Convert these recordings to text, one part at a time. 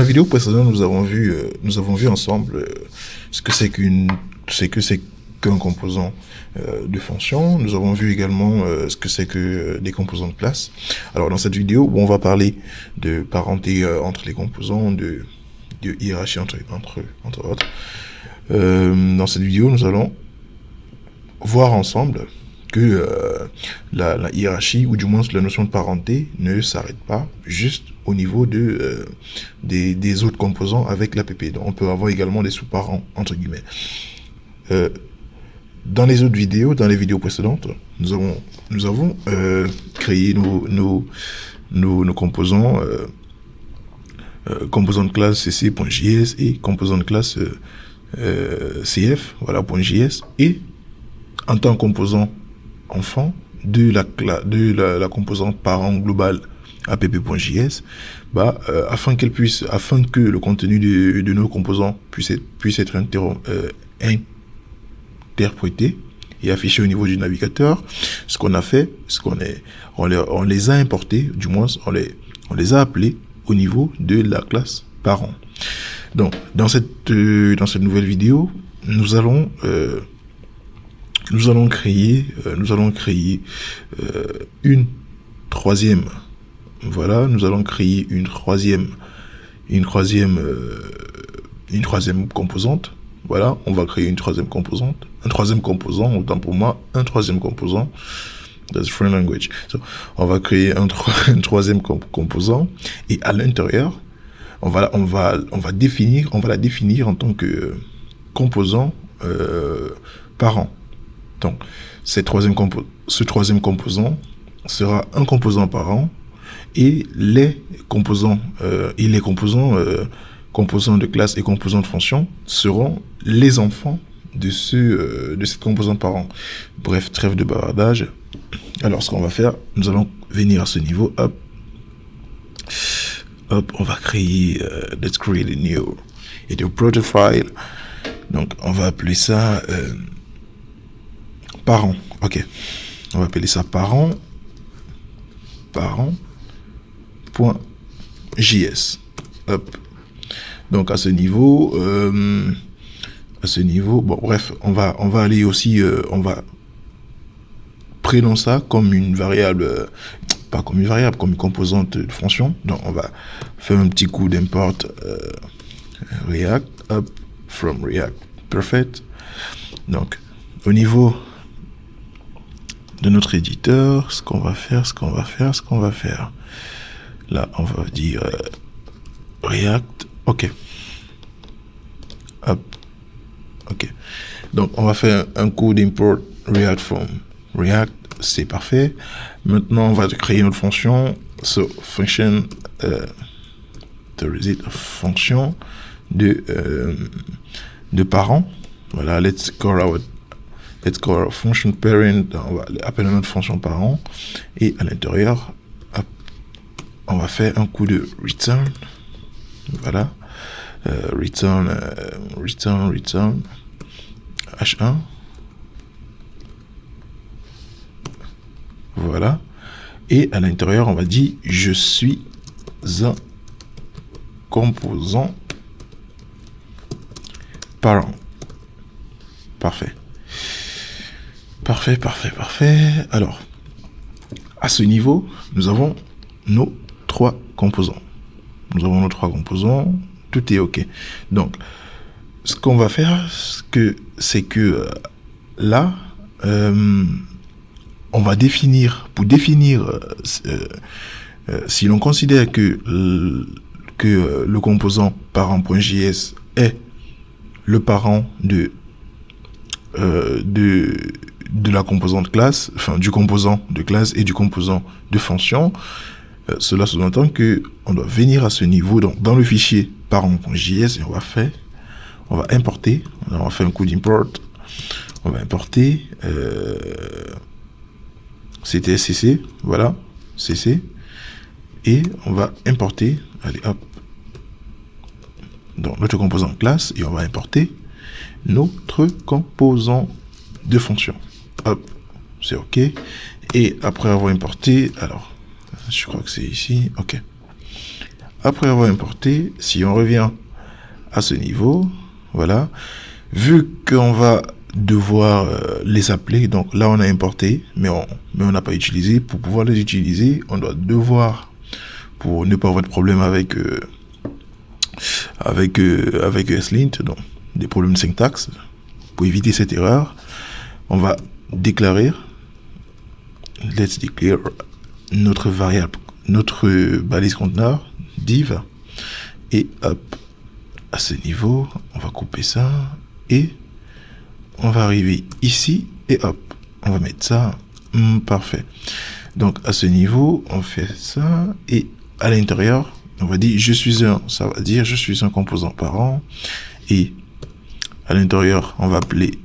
la vidéo précédente, nous avons vu ensemble ce que c'est qu'un composant de fonction. Nous avons vu également ce que c'est que des composants de classe. Alors dans cette vidéo, on va parler de parenté entre les composants, de hiérarchie entre autres. Dans cette vidéo, nous allons voir ensemble que la hiérarchie, ou du moins la notion de parenté, ne s'arrête pas juste au niveau des autres composants avec l'APP. Donc on peut avoir également des sous-parents, entre guillemets. Dans les autres vidéos, dans les vidéos précédentes, nous avons créé nos composants, composants de classe cc.js et composants de classe cf, voilà, .js, et en tant que composant enfant de la composante parent globale app.js, afin que le contenu de nos composants puisse être interprété et affiché au niveau du navigateur, ce qu'on a fait, on les a importés, du moins on les a appelés au niveau de la classe parent. Donc dans cette nouvelle vidéo, nous allons créer une troisième composante. Voilà, on va créer un troisième composant, autant pour moi, un troisième composant. That's foreign language. So, on va créer un troisième composant, et à l'intérieur, on va la définir en tant que composant parent. Donc, ce troisième composant sera un composant parent, et les composants composants de classe et composants de fonction seront les enfants de cette composante parent. Bref, trêve de bavardage. Alors, ce qu'on va faire, nous allons venir à ce niveau. Hop, on va créer, let's create a new project file. Donc, on va appeler ça parent. Ok, on va appeler ça parent.js. Hop. Donc à ce niveau, bon bref, on va aller aussi, on va prénom ça comme une variable, pas comme une variable, comme une composante de fonction. Donc on va faire un petit coup d'import React, up from React, perfect. Donc au niveau de notre éditeur, ce qu'on va faire. Là, on va dire React, ok. Hop, ok. Donc, on va faire un coup d'import React from React, c'est parfait. Maintenant, on va créer notre fonction, function, fonction de parent. Voilà, let's call our function parent. On va appeler notre fonction parent, et à l'intérieur, on va faire un coup de return. Voilà, return h1. Voilà, et à l'intérieur, on va dire je suis un composant parent. Parfait. Alors, à ce niveau, nous avons nos trois composants. Tout est OK. Donc, ce qu'on va faire, c'est que là, on va définir, si l'on considère que le composant parent.js est le parent de la composante classe, enfin du composant de classe et du composant de fonction, cela sous-entend que on doit venir à ce niveau, donc dans le fichier parent.js, et on va faire un coup d'import, on va importer c'était cc, voilà, cc, et on va importer, allez hop, donc notre composant classe, et on va importer notre composant de fonction. Hop, c'est OK. Et après avoir importé, alors, je crois que c'est ici, OK. Après avoir importé, si on revient à ce niveau, voilà, vu qu'on va devoir les appeler, donc là on a importé, mais on n'a pas utilisé. Pour pouvoir les utiliser, on doit devoir, pour ne pas avoir de problème avec ESLint, donc des problèmes de syntaxe, pour éviter cette erreur, on va déclarer, let's declare notre variable, notre balise conteneur div, et hop, à ce niveau, on va couper ça et on va arriver ici et hop, on va mettre ça, parfait. Donc à ce niveau, on fait ça et à l'intérieur, on va dire ça va dire je suis un composant parent, et à l'intérieur, on va appeler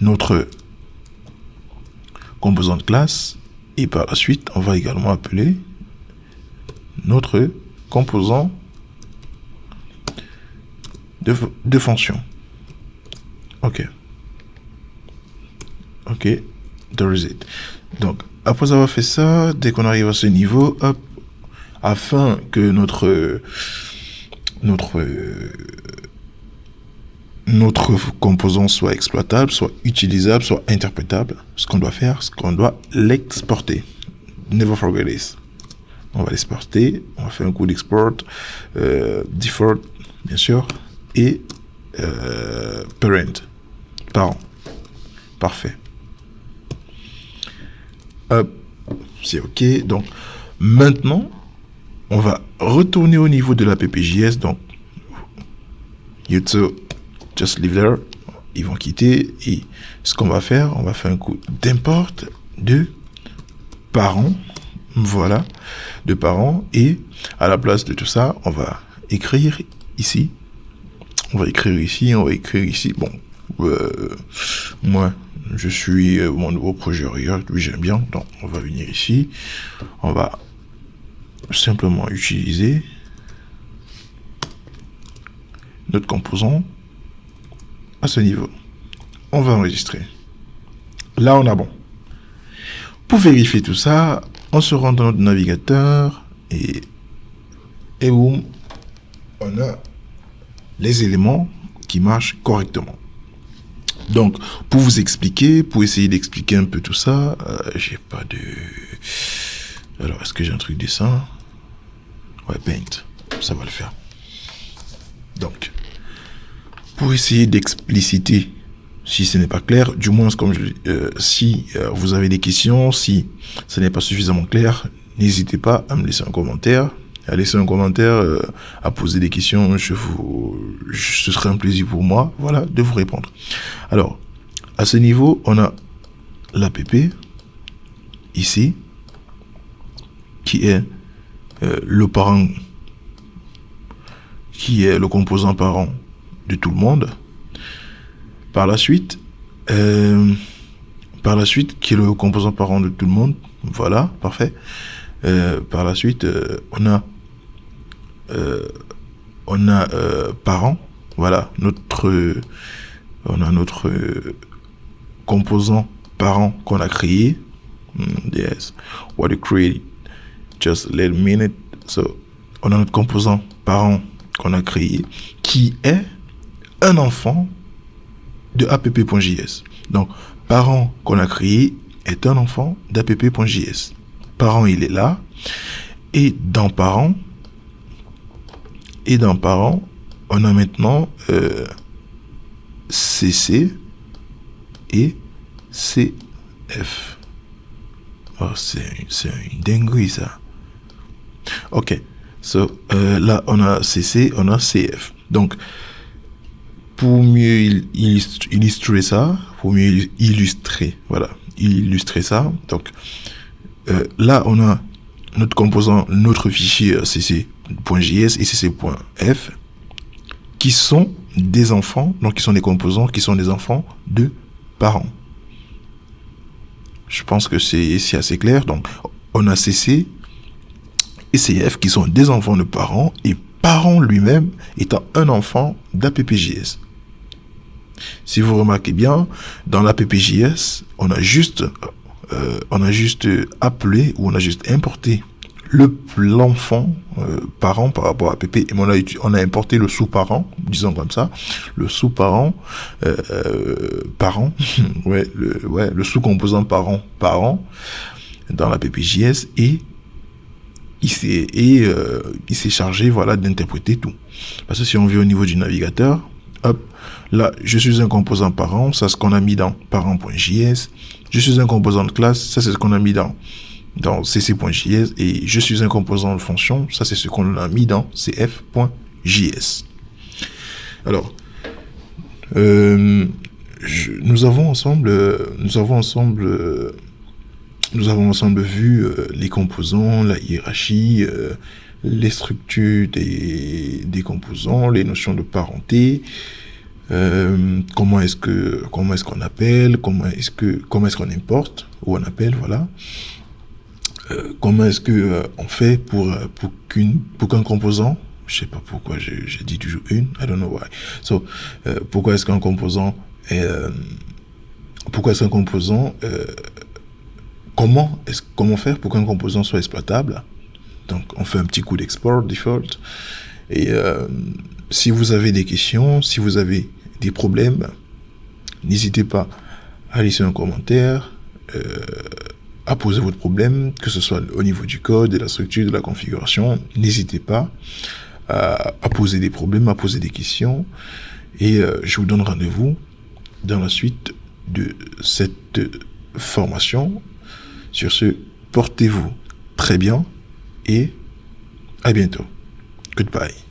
notre composant de classe, et par la suite, on va également appeler notre composant de fonction. Ok, there is it. Donc, après avoir fait ça, dès qu'on arrive à ce niveau, hop, afin que notre composant soit exploitable, soit utilisable, soit interprétable, ce qu'on doit faire, c'est qu'on doit l'exporter. Never forget this. On va l'exporter, on va faire un coup d'export, default, bien sûr, et parent. Parfait. Hop, c'est OK. Donc, maintenant, on va retourner au niveau de la PPJS. Donc, YouTube, just leave there. Ils vont quitter. Et ce qu'on va faire, on va faire un coup d'import de parents. Voilà, de parents. Et à la place de tout ça, on va écrire ici. On va écrire ici. Bon, moi, je suis mon nouveau projet React. Oui, j'aime bien. Donc, on va venir ici. On va simplement utiliser notre composant à ce niveau. On va enregistrer. Là, on a bon. Pour vérifier tout ça, on se rend dans notre navigateur et boum, on a les éléments qui marchent correctement. Donc, pour vous expliquer, pour essayer d'expliquer un peu tout ça, j'ai pas de... Alors, est-ce que j'ai un truc dessin? Ouais, Paint, ça va le faire. Donc, pour essayer d'expliciter, si ce n'est pas clair, du moins, comme si vous avez des questions, si ce n'est pas suffisamment clair, n'hésitez pas à me laisser un commentaire. À poser des questions, ce serait un plaisir pour moi, voilà, de vous répondre. Alors, à ce niveau, on a l'app ici, qui est le parent, qui est le composant parent de tout le monde. Par la suite, qui est le composant parent de tout le monde. Voilà, parfait. Par la suite, on a parent. Voilà, on a notre composant parent qu'on a créé. Yes, what you created. Just let a minute. So, on a notre composant parent qu'on a créé, qui est un enfant de app.js. Donc, parent qu'on a créé est un enfant d'app.js. Parent, il est là. Et dans parent, on a maintenant CC et CF. Oh, c'est une dinguerie, ça. Ok. So, là, on a CC, on a CF. Donc, pour mieux illustrer ça, illustrer ça, donc, là, on a notre composant, notre fichier cc.js et cc.f, qui sont des enfants, donc qui sont des composants, qui sont des enfants de parents. Je pense que c'est assez clair. Donc, on a cc et cf qui sont des enfants de parents, et parent lui-même étant un enfant d'app.js. Si vous remarquez bien, dans l'app.js, on a juste appelé, ou on a juste importé l'enfant parent par rapport à PP, et on a importé le sous-parent, disons comme ça, le sous-parent parent, le sous-composant parent dans la PPJS, et il s'est chargé, voilà, d'interpréter tout. Parce que si on vient au niveau du navigateur, hop, là, je suis un composant parent, ça c'est ce qu'on a mis dans parent.js. Je suis un composant de classe, ça c'est ce qu'on a mis dans cc.js. Et je suis un composant de fonction, ça c'est ce qu'on a mis dans cf.js. Alors, nous avons ensemble vu les composants, la hiérarchie, les structures des composants, les notions de parenté, comment est-ce qu'on appelle, comment est-ce qu'on importe ou on appelle, voilà. Comment est-ce que on fait pour qu'un composant, je sais pas pourquoi j'ai dit toujours I don't know why. So, pourquoi est-ce qu'un composant comment faire pour qu'un composant soit exploitable? Donc, on fait un petit coup d'export default. Et si vous avez des questions, si vous avez des problèmes, n'hésitez pas à laisser un commentaire, à poser votre problème, que ce soit au niveau du code, de la structure, de la configuration. N'hésitez pas à poser des problèmes, à poser des questions. Et je vous donne rendez-vous dans la suite de cette formation. Sur ce, portez-vous très bien et à bientôt. Goodbye.